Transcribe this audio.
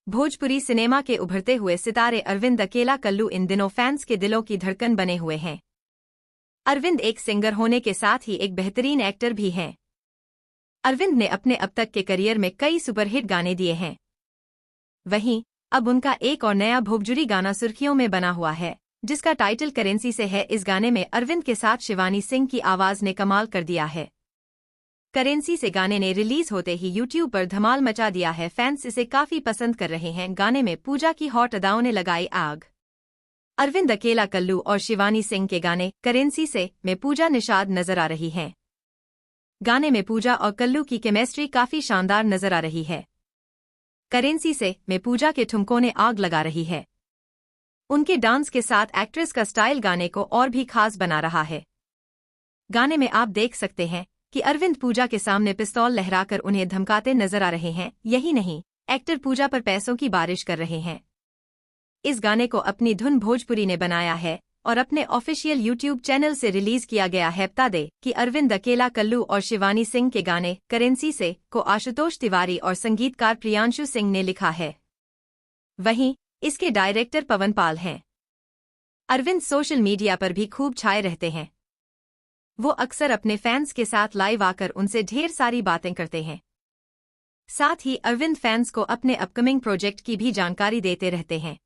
Bhojpuri cinema के उभरते हुए सितारे अरविंद अकेला कल्लू इन दिनों फैंस के दिलों की धड़कन बने हुए हैं। अरविंद एक सिंगर होने के साथ ही एक बेहतरीन एक्टर भी हैं। अरविंद ने अपने अब तक के करियर में कई सुपरहिट गाने दिए हैं। वहीं अब उनका एक और नया भोजपुरी गाना सुर्खियों में बना हुआ है, जिसका टाइटल करेंसी से है। इस गाने में अरविंद के साथ शिवानी सिंह की आवाज ने कमाल कर दिया है। करेंसी से गाने ने रिलीज होते ही यूट्यूब पर धमाल मचा दिया है। फैंस इसे काफी पसंद कर रहे हैं। गाने में पूजा की हॉट अदाओं ने लगाई आग। अरविंद अकेला कल्लू और शिवानी सिंह के गाने करेंसी से में पूजा निषाद नजर आ रही हैं। गाने में पूजा और कल्लू की केमिस्ट्री काफी शानदार नजर आ रही है। करेंसी से में पूजा के ठुमकों ने आग लगा रही है। उनके डांस के साथ एक्ट्रेस का स्टाइल गाने को और भी खास बना रहा है। गाने में आप देख सकते हैं कि अरविंद पूजा के सामने पिस्तौल लहराकर उन्हें धमकाते नजर आ रहे हैं। यही नहीं, एक्टर पूजा पर पैसों की बारिश कर रहे हैं। इस गाने को अपनी धुन भोजपुरी ने बनाया है और अपने ऑफिशियल यूट्यूब चैनल से रिलीज किया गया है। बता दे कि अरविंद अकेला कल्लू और शिवानी सिंह के गाने करेंसी से को आशुतोष तिवारी और संगीतकार प्रियांशु सिंह ने लिखा है। वहीं इसके डायरेक्टर पवन पाल हैं। अरविंद सोशल मीडिया पर भी खूब छाए रहते हैं। वो अक्सर अपने फैंस के साथ लाइव आकर उनसे ढेर सारी बातें करते हैं। साथ ही अरविंद फैंस को अपने अपकमिंग प्रोजेक्ट की भी जानकारी देते रहते हैं।